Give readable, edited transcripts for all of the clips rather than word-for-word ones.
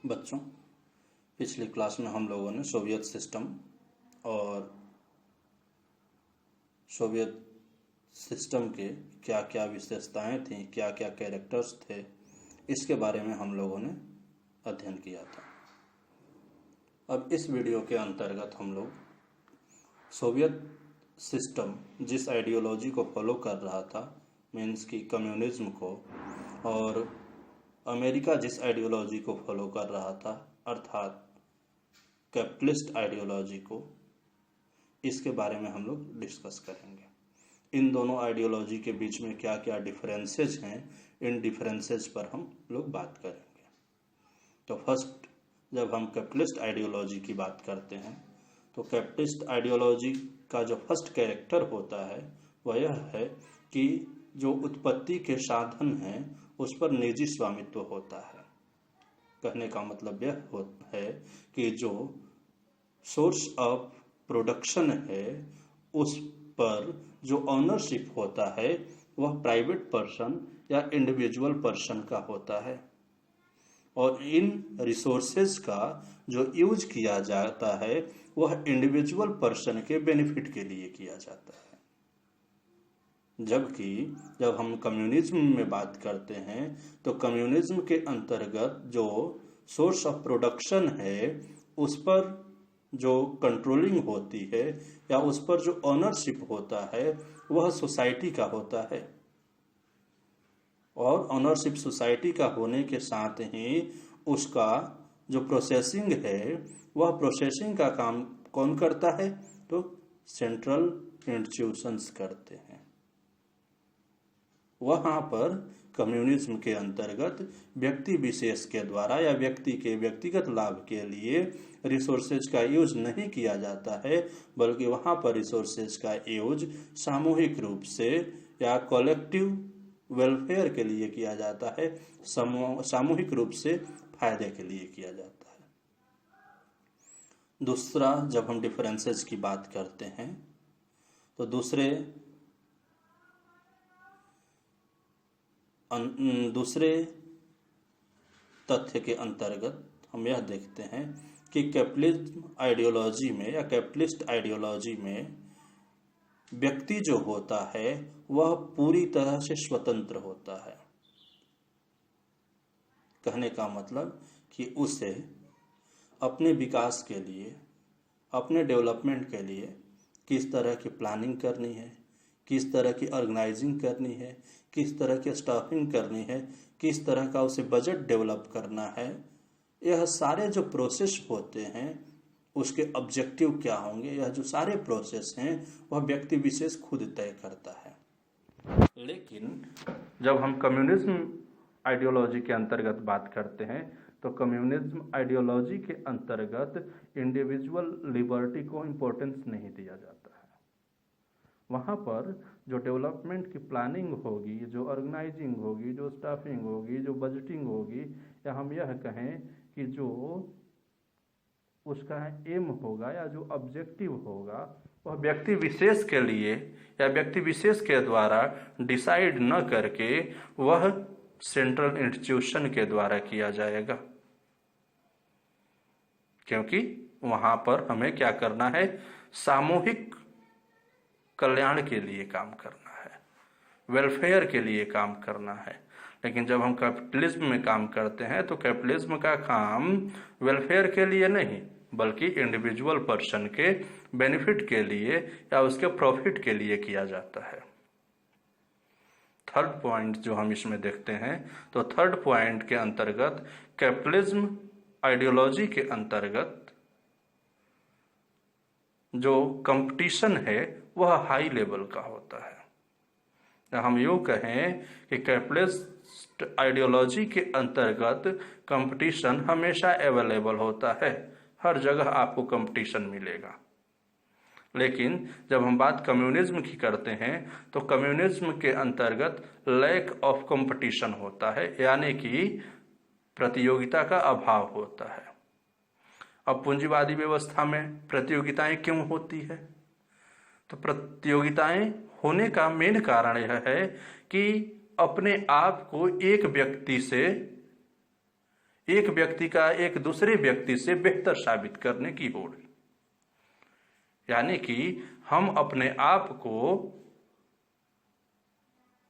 बच्चों, पिछली क्लास में हम लोगों ने सोवियत सिस्टम और सोवियत सिस्टम के क्या क्या विशेषताएं थीं, क्या क्या कैरेक्टर्स थे, इसके बारे में हम लोगों ने अध्ययन किया था। अब इस वीडियो के अंतर्गत हम लोग सोवियत सिस्टम जिस आइडियोलॉजी को फॉलो कर रहा था, मीन्स कि कम्युनिज्म को, और अमेरिका जिस आइडियोलॉजी को फॉलो कर रहा था अर्थात कैपिटलिस्ट आइडियोलॉजी को, इसके बारे में हम लोग डिस्कस करेंगे। इन दोनों आइडियोलॉजी के बीच में क्या क्या डिफरेंसेस हैं, इन डिफरेंसेस पर हम लोग बात करेंगे। तो फर्स्ट, जब हम कैपिटलिस्ट आइडियोलॉजी की बात करते हैं तो कैपिटलिस्ट आइडियोलॉजी का जो फर्स्ट कैरेक्टर होता है वह यह है कि जो उत्पत्ति के साधन हैं उस पर निजी स्वामित्व होता है। कहने का मतलब यह है कि जो सोर्स ऑफ प्रोडक्शन है उस पर जो ऑनरशिप होता है वह प्राइवेट पर्सन या इंडिविजुअल पर्सन का होता है, और इन रिसोर्सेज का जो यूज किया जाता है वह इंडिविजुअल पर्सन के बेनिफिट के लिए किया जाता है। जबकि जब हम कम्युनिज्म में बात करते हैं तो कम्युनिज्म के अंतर्गत जो सोर्स ऑफ प्रोडक्शन है उस पर जो कंट्रोलिंग होती है या उस पर जो ऑनरशिप होता है वह सोसाइटी का होता है, और ऑनरशिप सोसाइटी का होने के साथ ही उसका जो प्रोसेसिंग है वह प्रोसेसिंग का काम कौन करता है, तो सेंट्रल इंस्टीट्यूशंस करते हैं। वहां पर कम्युनिज्म के अंतर्गत व्यक्ति विशेष के द्वारा या व्यक्ति के व्यक्तिगत लाभ के लिए रिसोर्सेज का यूज नहीं किया जाता है, बल्कि वहां पर रिसोर्सेज का यूज सामूहिक रूप से या कलेक्टिव वेलफेयर के लिए किया जाता है, सामूहिक रूप से फायदे के लिए किया जाता है। दूसरा, जब हम डिफरेंसेस की बात करते हैं तो दूसरे तथ्य के अंतर्गत हम यह देखते हैं कि कैपिटलिज्म आइडियोलॉजी में या कैपिटलिस्ट आइडियोलॉजी में व्यक्ति जो होता है वह पूरी तरह से स्वतंत्र होता है। कहने का मतलब कि उसे अपने विकास के लिए, अपने डेवलपमेंट के लिए किस तरह की प्लानिंग करनी है, किस तरह की ऑर्गेनाइजिंग करनी है, किस तरह की स्टाफिंग करनी है, किस तरह का उसे बजट डेवलप करना है, यह सारे जो प्रोसेस होते हैं उसके ऑब्जेक्टिव क्या होंगे, यह जो सारे प्रोसेस हैं वह व्यक्ति विशेष खुद तय करता है। लेकिन जब हम कम्युनिज्म आइडियोलॉजी के अंतर्गत बात करते हैं तो कम्युनिज्म आइडियोलॉजी के अंतर्गत इंडिविजुअल लिबर्टी को इम्पोर्टेंस नहीं दिया जाता है। वहाँ पर जो डेवलपमेंट की प्लानिंग होगी, जो ऑर्गेनाइजिंग होगी, जो स्टाफिंग होगी, जो बजटिंग होगी, या हम यह कहें कि जो उसका एम होगा या जो ऑब्जेक्टिव होगा वह व्यक्ति विशेष के लिए या व्यक्ति विशेष के द्वारा डिसाइड न करके वह सेंट्रल इंस्टीट्यूशन के द्वारा किया जाएगा, क्योंकि वहां पर हमें क्या करना है, सामूहिक कल्याण के लिए काम करना है, वेलफेयर के लिए काम करना है। लेकिन जब हम कैपिटलिज्म में काम करते हैं तो कैपिटलिज्म का काम वेलफेयर के लिए नहीं बल्कि इंडिविजुअल पर्सन के बेनिफिट के लिए या उसके प्रॉफिट के लिए किया जाता है। थर्ड पॉइंट जो हम इसमें देखते हैं तो थर्ड पॉइंट के अंतर्गत कैपिटलिज्म आइडियोलॉजी के अंतर्गत जो कंपटीशन है वह हाई लेवल का होता है। हम यूँ कहें कि कैपिटलिस्ट आइडियोलॉजी के अंतर्गत कंपटीशन हमेशा अवेलेबल होता है, हर जगह आपको कंपटीशन मिलेगा। लेकिन जब हम बात कम्युनिज्म की करते हैं तो कम्युनिज्म के अंतर्गत लैक ऑफ कंपटीशन होता है, यानी कि प्रतियोगिता का अभाव होता है। अब पूंजीवादी व्यवस्था में प्रतियोगिताएं क्यों होती है, तो प्रतियोगिताएं होने का मेन कारण यह है कि अपने आप को एक व्यक्ति से एक व्यक्ति का एक दूसरे व्यक्ति से बेहतर साबित करने की होड़, यानी कि हम अपने आप को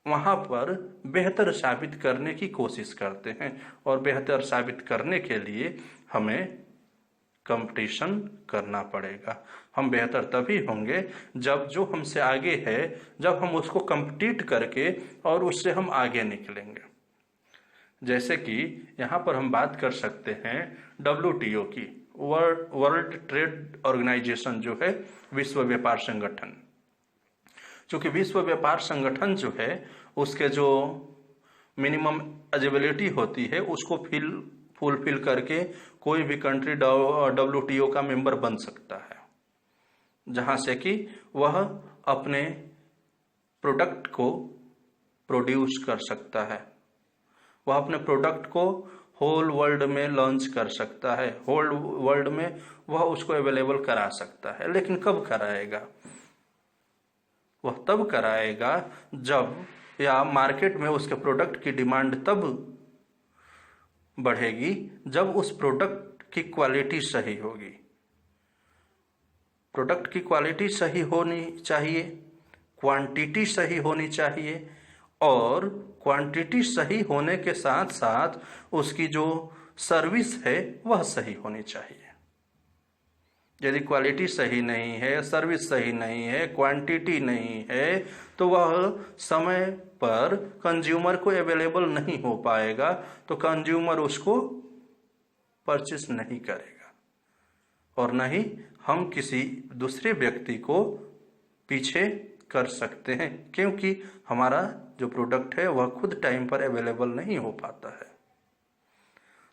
वहां पर बेहतर साबित करने की कोशिश करते हैं, और बेहतर साबित करने के लिए हमें कंपटीशन करना पड़ेगा। हम बेहतर तभी होंगे जब जो हमसे आगे है, जब हम उसको कंपीट करके और उससे हम आगे निकलेंगे। जैसे कि यहाँ पर हम बात कर सकते हैं WTO की, वर्ल्ड ट्रेड ऑर्गेनाइजेशन जो है, विश्व व्यापार संगठन। क्योंकि विश्व व्यापार संगठन जो है उसके जो मिनिमम एलिजिबिलिटी होती है उसको फुलफिल करके कोई भी कंट्री WTO का मेंबर बन सकता है, जहां से कि वह अपने प्रोडक्ट को प्रोड्यूस कर सकता है, वह अपने प्रोडक्ट को होल वर्ल्ड में लॉन्च कर सकता है, होल वर्ल्ड में वह उसको अवेलेबल करा सकता है। लेकिन कब कराएगा? वह तब कराएगा जब, या मार्केट में उसके प्रोडक्ट की डिमांड तब बढ़ेगी जब उस प्रोडक्ट की क्वालिटी सही होगी। प्रोडक्ट की क्वालिटी सही होनी चाहिए, क्वांटिटी सही होनी चाहिए, और क्वांटिटी सही होने के साथ साथ उसकी जो सर्विस है वह सही होनी चाहिए। यदि क्वालिटी सही नहीं है, सर्विस सही नहीं है, क्वांटिटी नहीं है, तो वह समय पर कंज्यूमर को अवेलेबल नहीं हो पाएगा, तो कंज्यूमर उसको परचेस नहीं करेगा, और न ही हम किसी दूसरे व्यक्ति को पीछे कर सकते हैं, क्योंकि हमारा जो प्रोडक्ट है वह खुद टाइम पर अवेलेबल नहीं हो पाता है।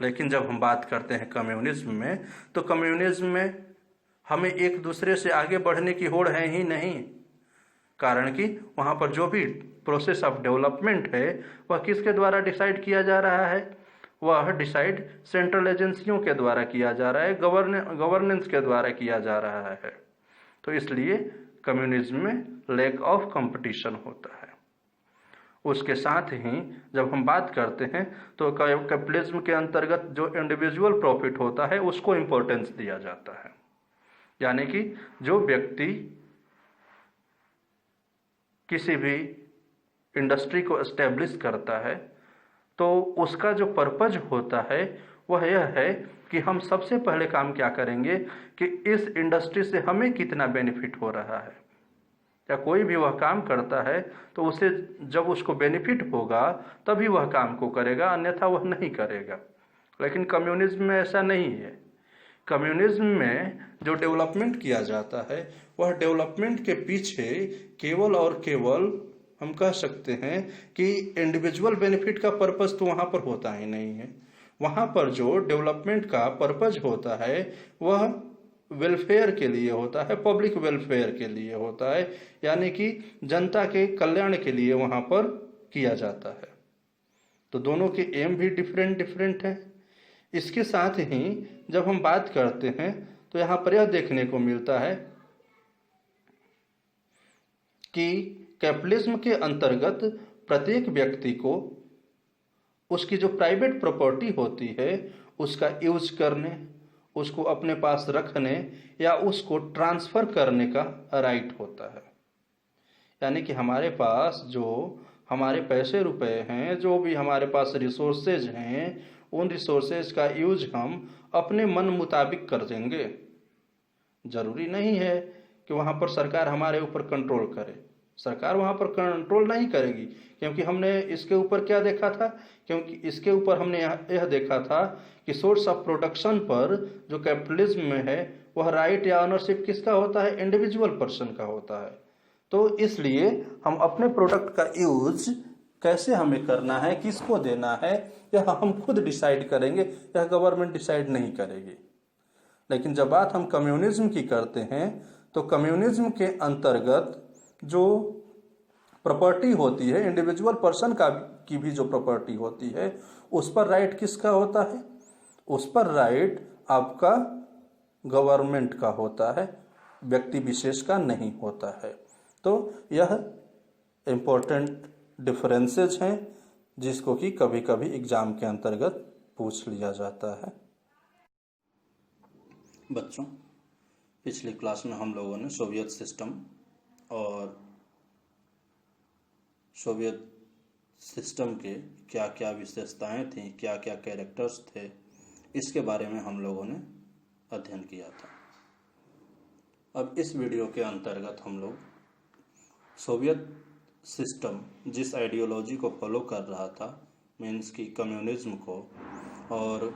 लेकिन जब हम बात करते हैं कम्युनिज्म में, तो कम्युनिज्म में हमें एक दूसरे से आगे बढ़ने की होड़ है ही नहीं, कारण कि वहाँ पर जो भी प्रोसेस ऑफ डेवलपमेंट है वह किसके द्वारा डिसाइड किया जा रहा है? वह डिसाइड सेंट्रल एजेंसियों के द्वारा किया जा रहा है, गवर्नेंस के द्वारा किया जा रहा है। तो इसलिए कम्युनिज्म में लैक ऑफ कंपटीशन होता है। उसके साथ ही जब हम बात करते हैं तो कैपिटलिज्म के अंतर्गत जो इंडिविजुअल प्रॉफिट होता है उसको इम्पोर्टेंस दिया जाता है, यानी कि जो व्यक्ति किसी भी इंडस्ट्री को एस्टेब्लिश करता है तो उसका जो पर्पज होता है वह यह है कि हम सबसे पहले काम क्या करेंगे कि इस इंडस्ट्री से हमें कितना बेनिफिट हो रहा है, या कोई भी वह काम करता है तो उसे जब उसको बेनिफिट होगा तभी वह काम को करेगा, अन्यथा वह नहीं करेगा। लेकिन कम्युनिज्म में ऐसा नहीं है। कम्युनिज्म में जो डेवलपमेंट किया जाता है वह डेवलपमेंट के पीछे केवल और केवल हम कह सकते हैं कि इंडिविजुअल बेनिफिट का पर्पस तो वहाँ पर होता ही नहीं है। वहाँ पर जो डेवलपमेंट का पर्पस होता है वह वेलफेयर के लिए होता है, पब्लिक वेलफेयर के लिए होता है, यानी कि जनता के कल्याण के लिए वहाँ पर किया जाता है। तो दोनों के एम भी डिफरेंट है। इसके साथ ही जब हम बात करते हैं तो यहाँ पर यह देखने को मिलता है कि कैपिटलिज्म के अंतर्गत प्रत्येक व्यक्ति को उसकी जो प्राइवेट प्रॉपर्टी होती है उसका यूज करने, उसको अपने पास रखने या उसको ट्रांसफर करने का राइट होता है। यानी कि हमारे पास जो हमारे पैसे रुपए हैं, जो भी हमारे पास रिसोर्सेज हैं, उन रिसोर्सेज का यूज हम अपने मन मुताबिक कर देंगे। जरूरी नहीं है कि वहाँ पर सरकार हमारे ऊपर कंट्रोल करे। सरकार वहाँ पर कंट्रोल नहीं करेगी, क्योंकि हमने इसके ऊपर क्या देखा था, क्योंकि इसके ऊपर हमने यह देखा था कि सोर्स ऑफ प्रोडक्शन पर जो कैपिटलिज्म में है वह राइट या ऑनरशिप किसका होता है? इंडिविजुअल पर्सन का होता है। तो इसलिए हम अपने प्रोडक्ट का यूज कैसे हमें करना है, किसको देना है, यह हम खुद डिसाइड करेंगे, यह गवर्नमेंट डिसाइड नहीं करेगी। लेकिन जब बात हम कम्युनिज्म की करते हैं तो कम्युनिज्म के अंतर्गत जो प्रॉपर्टी होती है, इंडिविजुअल पर्सन की भी जो प्रॉपर्टी होती है, उस पर राइट किसका होता है? उस पर राइट आपका गवर्नमेंट का होता है, व्यक्ति विशेष का नहीं होता है। तो यह इम्पोर्टेंट डिफरेंसेज हैं जिसको कि कभी कभी एग्जाम के अंतर्गत पूछ लिया जाता है। बच्चों, पिछली क्लास में हम लोगों ने सोवियत सिस्टम और सोवियत सिस्टम के क्या क्या विशेषताएं थीं, क्या क्या कैरेक्टर्स थे, इसके बारे में हम लोगों ने अध्ययन किया था। अब इस वीडियो के अंतर्गत हम लोग सोवियत सिस्टम जिस आइडियोलॉजी को फॉलो कर रहा था, मीन्स की कम्युनिज्म को, और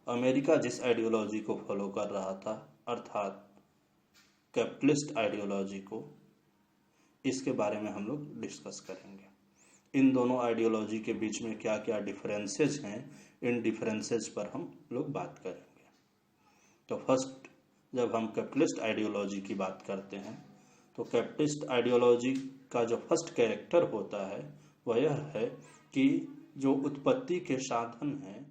अमेरिका जिस आइडियोलॉजी को फॉलो कर रहा था अर्थात कैपिटलिस्ट आइडियोलॉजी को, इसके बारे में हम लोग डिस्कस करेंगे। इन दोनों आइडियोलॉजी के बीच में क्या क्या डिफरेंसेस हैं, इन डिफरेंसेस पर हम लोग बात करेंगे। तो फर्स्ट, जब हम कैपिटलिस्ट आइडियोलॉजी की बात करते हैं तो कैपिटलिस्ट आइडियोलॉजी का जो फर्स्ट कैरेक्टर होता है वह यह है कि जो उत्पत्ति के साधन हैं